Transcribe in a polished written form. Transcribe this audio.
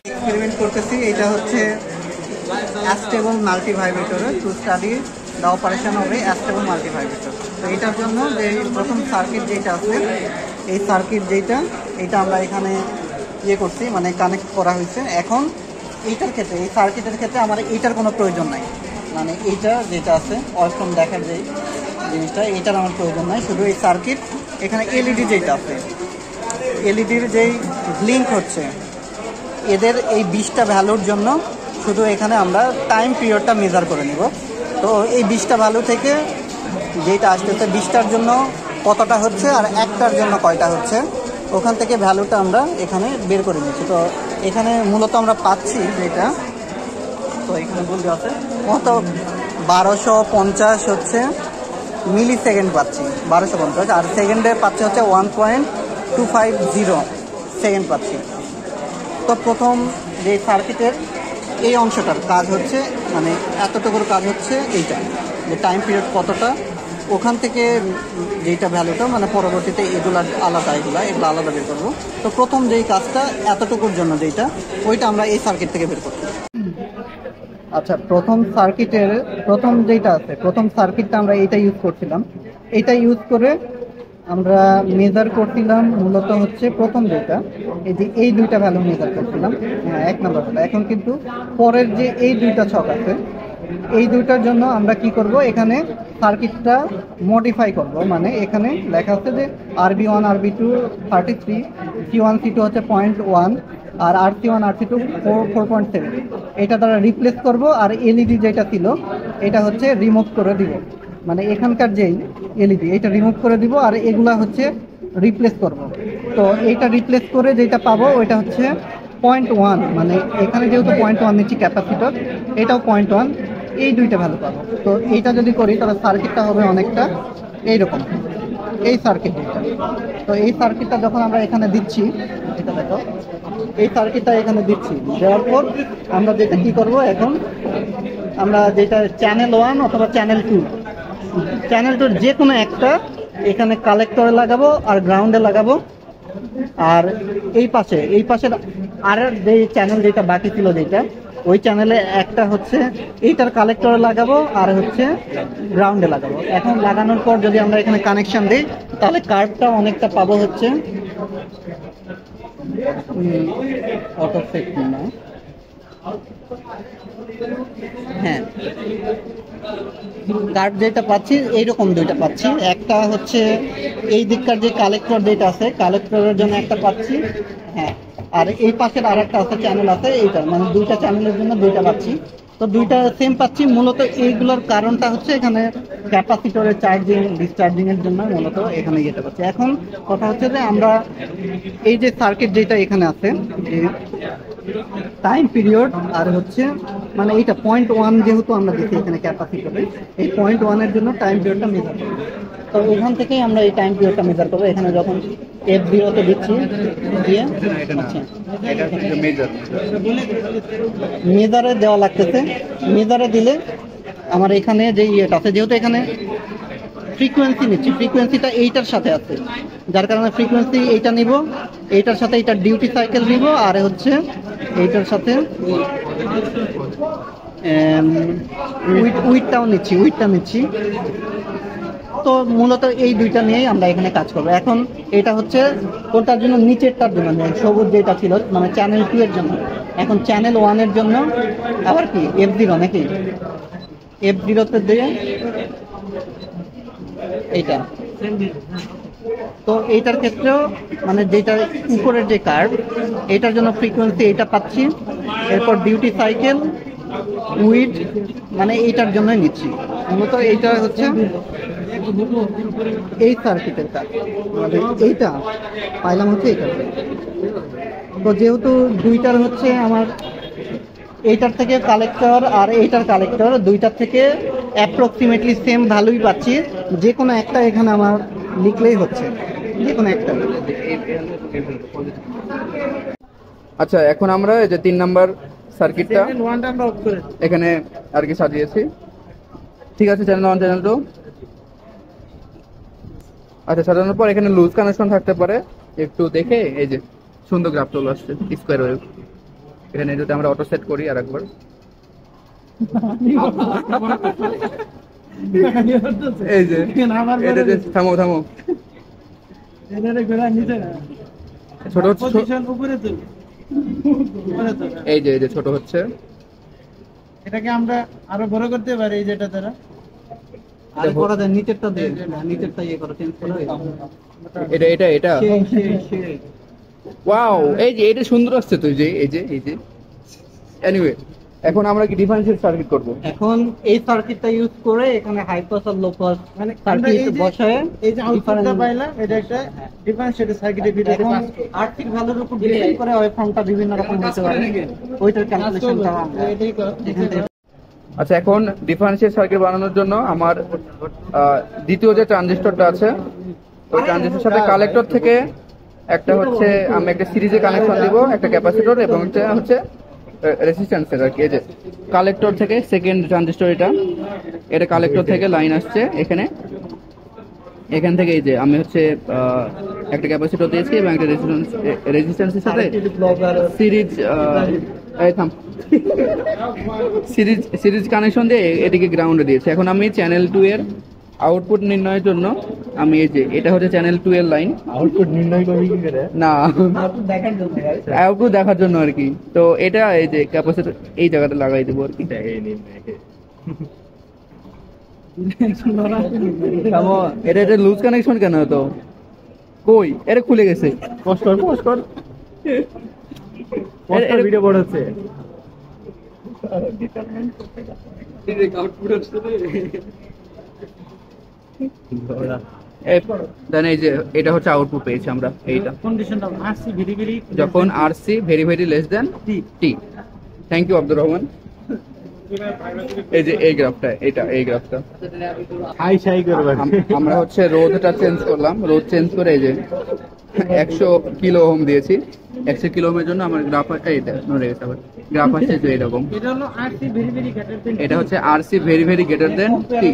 Experiment করতেছি, এটা হচ্ছে astable multivibrator to study the operation of a astable multivibrator. তো এটার জন্য যে প্রথম সার্কিট যেটা আছে, এই সার্কিট যেটা এটা আমরা এখানে ইয়ে করছি, মানে কানেক্ট করা হয়েছে। এখন এইটার ক্ষেত্রে, এই সার্কিটের ক্ষেত্রে আমার এইটার কোনো প্রয়োজন নাই, মানে এইটা যেটা আছে ওয়েভফর্ম দেখার যে জিনিসটা, এইটার আমার প্রয়োজন নাই। শুধু এই সার্কিট, এখানে এলইডি যেটা আছে, এলইডির যেই ব্লিঙ্ক হচ্ছে, এদের এই 20টা ভ্যালুর জন্য শুধু এখানে আমরা টাইম পিরিয়ডটা মেজার করে নিব। তো এই 20টা ভ্যালু থেকে যেটা আসতেছে 20টার জন্য কতটা হচ্ছে আর একটার জন্য কয়টা হচ্ছে, ওখান থেকে ভ্যালুটা আমরা এখানে বের করে নিচ্ছি। তো এখানে মূলত আমরা পাচ্ছি যেটা, তো এখানে বলতে আছে মূলত 1250 হচ্ছে মিলি সেকেন্ড পাচ্ছি, 1250, আর সেকেন্ডে পাচ্ছি হচ্ছে 1.250 সেকেন্ড পাচ্ছি। তো প্রথম যে সার্কিটের এই অংশটার কাজ হচ্ছে, মানে এতটুকুর কাজ হচ্ছে এইটা, যে টাইম পিরিয়ড কতটা, ওখান থেকে যেটা ভ্যালুটা, মানে পরবর্তীতে এগুলো আলাদা বের করবো। তো প্রথম যেই কাজটা এতটুকুর জন্য যেটা, ওইটা আমরা এই সার্কিট থেকে বের করবো। আচ্ছা, প্রথম সার্কিটের প্রথম যেটা আছে, প্রথম সার্কিটটা আমরা এইটা ইউজ করছিলাম। এইটা ইউজ করে আমরা মেজার করছিলাম মূলত হচ্ছে প্রথম যেটা, এই যে এই দুইটা ভ্যালু মেজার করছিলাম, হ্যাঁ 1 নম্বরটা। এখন কিন্তু পরের যে এই দুইটা ছক আছে, এই দুইটার জন্য আমরা কি করব, এখানে সার্কিটটা মডিফাই করব। মানে এখানে লেখা আছে যে RB1 RB2 33, C1 C2 হচ্ছে 0.1, আর RC1 RC2 4.7, এটা দ্বারা রিপ্লেস করব। আর এলইডি যেটা ছিল এটা হচ্ছে রিমুভ করে দিব, মানে এখানকার যেই এলইডি এটা রিমুভ করে দিব, আর এগুলা হচ্ছে রিপ্লেস করব। তো এইটা রিপ্লেস করে যেটা পাবো ওইটা হচ্ছে 0.1, মানে এখানে যেহেতু 0.1 নিচ্ছি ক্যাপাসিটর, এটাও 0.1, এই দুইটা ভ্যালু পাবো। তো এইটা যদি করি তাহলে সার্কিটটা হবে অনেকটা এইরকম, এই সার্কিট। তো এই সার্কিটটা যখন আমরা এখানে দিচ্ছি, এটা দেখো, এই সার্কিটটা এখানে দিচ্ছি, দেওয়ার পর আমরা যেটা কি করব, এখন আমরা যেটা চ্যানেল 1 অথবা চ্যানেল 2, চ্যানেল 2 যে কোনো একটা এখানে কালেক্টরে লাগাবো আর গ্রাউন্ডে লাগাবো। আর এই পাশের আর যে চ্যানেল যেটা বাকি ছিল যেটা, ওই চ্যানেলে একটা হচ্ছে এইটার কালেক্টরে লাগাবো আর হচ্ছে গ্রাউন্ডে লাগাবো। এখন লাগানোর পর যদি আমরা এখানে কানেকশন দিই তাহলে কার্ভটা অনেকটা পাবো হচ্ছে অটো সেট না, হ্যাঁ কার্ভ যেটা পাচ্ছি এইরকম দুইটা পাচ্ছি। একটা হচ্ছে এই দিককার যে কালেক্টর যেটা আছে, কালেক্টরের জন্য একটা পাচ্ছি, হ্যাঁ, আর এই পাশের আর একটা আছে চ্যানেল আছে, এইটা মানে দুইটা চ্যানেলের জন্য দুইটা পাচ্ছি। তো দুইটা সেম পাচ্ছি। মূলত এইগুলোর কারণটা হচ্ছে এখানে ক্যাপাসিটরের চার্জিং ডিসচার্জিং এর জন্য মূলত এখানে যেটা পাচ্ছি। এখন কথা হচ্ছে যে আমরা এই যে সার্কিট যেটা এখানে আছে, যে টাইম পিরিয়ড আর হচ্ছে মানে এইটা 0.1 যেহেতু আমরা দেখি এখানে ক্যাপাসিটরে, এই 0.1 এর জন্য টাইম পিরিয়ডটা মেজার করবো। তো এখান থেকেই আমরা এই টাইম পিরিয়ডটা মেজার করবো। এখানে যখন F0 তে দিচ্ছি, দিয়ে মেজারে দেওয়া লাগতেছে। মেজারে দিলে আমার এখানে যে ইয়েটা আছে, যেহেতু এখানে ফ্রিকোয়েন্সি নিচ্ছি, ফ্রিকোয়েন্সিটা এইটার সাথে আছে, যার কারণে ফ্রিকোয়েন্সি এইটা নিব, এইটার সাথে এইটার ডিউটি সাইকেল নিব, আর হচ্ছে এইটার সাথে উইডটাও নিচ্ছি, উইডটা নিচ্ছি। তো মূলত এই দুইটা নিয়েই আমরা এখানে কাজ করবো। এখন এটা হচ্ছে কোনটার জন্য, নিচেরটার জন্য, সবুজ যেটা ছিল মানে চ্যানেল 2 এর জন্য। এখন চ্যানেল 1 এর জন্য আবার কি F0 নাকি, F0 তে দিয়ে এইটা। তো এইটার ক্ষেত্রেও মানে যেটা উপরের যে কার্ভ, এটার জন্য ফ্রিকোয়েন্সি এইটা পাচ্ছি, এরপর ডিউটি সাইকেল উইড মানে এইটার জন্যই নিচ্ছি। মূলত এইটা হচ্ছে এই সার্কিটের কাজ, মানে এইটা পাইলাম হচ্ছে এইটা। তো যেহেতু দুইটার হচ্ছে আমার এইটার থেকে কালেক্টর আর এইটার কালেক্টর দুইটার থেকে অ্যাপ্রক্সিমেটলি সেম ভ্যালুই পাচ্ছি, যে কোনো একটা এখানে আমার লিখলেই হচ্ছে, যে কোনো একটা। আচ্ছা, এখন আমরা এই যে 3 নাম্বার সার্কিটটা এখানে আর কি সাজিয়েছি। ঠিক আছে, চ্যানেল 1 চ্যানেল 2। আচ্ছা, সাজানোর পর এখানে লুজ কানেকশন থাকতে পারে, একটু দেখে এই যে সুন্দর গ্রাফ চলে আসছে স্কোয়ার ওয়েভ। এখানে যদি আমরা অটো সেট করি আর একবার, এই যে এটা যে থামো থামো, ছোট হচ্ছে, এই যে ছোট হচ্ছে। এটাকে আমরা আরো বড় করতে পারি এই যেটা দ্বারা। আর করা যায় নিচেরটা দিয়ে, নিচেরটা ইয়ে করো, চেঞ্জ করো। এটা এটা এটা সেই ওয়াও, এই যে এটা সুন্দর আসছে তো, এই যে এনিওয়ে, এখন আমরা কি ডিফারেন্সিয়াল সার্কিট করব। এখন এই সার্কিটটা ইউজ করে এখানে হাই পাস আর লো পাস মানে সার্কিট বসায় এই যে আউটপুটটা পাইলাম, এটা একটা ডিফারেন্সিয়েটর সার্কিটের ভিতরে এখন পাস করব। আর্থিক ভ্যালুর উপর ডিপেন্ড করে ওয়েভফর্মটা বিভিন্ন রকম হতে পারে, ওইটার ক্যালকুলেশনটা এটাই কর। এখান থেকে। আচ্ছা, এখন ডিফারেন্সিয়াল সার্কিট বানানোর জন্য আমার দ্বিতীয় যে ট্রানজিস্টরটা আছে, ওই ট্রানজিস্টরের সাথে কালেক্টর থেকে একটা হচ্ছে আমি একটা সিরিজে কানেকশন দিব, একটা ক্যাপাসিটর এবং একটা হচ্ছে রেজিস্ট্যান্সের আর কি। এই যে কালেক্টর থেকে সেকেন্ড ট্রানজিস্টর, এটা কালেক্টর থেকে লাইন আসছে এখানে, এখান থেকে এই যে আমি হচ্ছে একটা ক্যাপাসিটর দিয়েছি এবং একটা রেজিস্ট্যান্সের সাথে সিরিজ সিরিজ কানেকশন দিয়ে এদিকে গ্রাউন্ডে দিয়েছি। এখন আমি চ্যানেল 2 এর আউটপুট নির্ণয়ের জন্য আমি এই যে এটা হচ্ছে চ্যানেল 2 এর লাইন, আউটপুট নির্ণয় করবি কি করে? না দেখার জন্য আউটপুট দেখার জন্য আর কি। তো এটা এই যে ক্যাপাসিটর এই জায়গাটা লাগাই দেবো আর কি। এটা এটা লুজ কানেকশন কেন তো, কই এটা খুলে গেছে, কষ্ট কর ভিডিও বড় হচ্ছে। দেন এই যে এটা হচ্ছে আউটপুট পেয়েছি আমরা এইটা, কন্ডিশনটা আসছে ভেরি ভেরি যখন RC very very less than T. Thank you Abdur Rahman. এই যে এই গ্রাফটা, এই গ্রাফটা হাই শাই করবে। আমরা হচ্ছে রোধটা চেঞ্জ করলাম, রোধ চেঞ্জ করে এই যে 100 কিলো ওহম দিয়েছি। 100 কিলো ওহমের জন্য আমার গ্রাফ এইটা নড়ে গেছে, আবার গ্রাফ আসছে যে এরকম। এটা হলো RC very very greater than, এটা হচ্ছে RC very very greater than টি।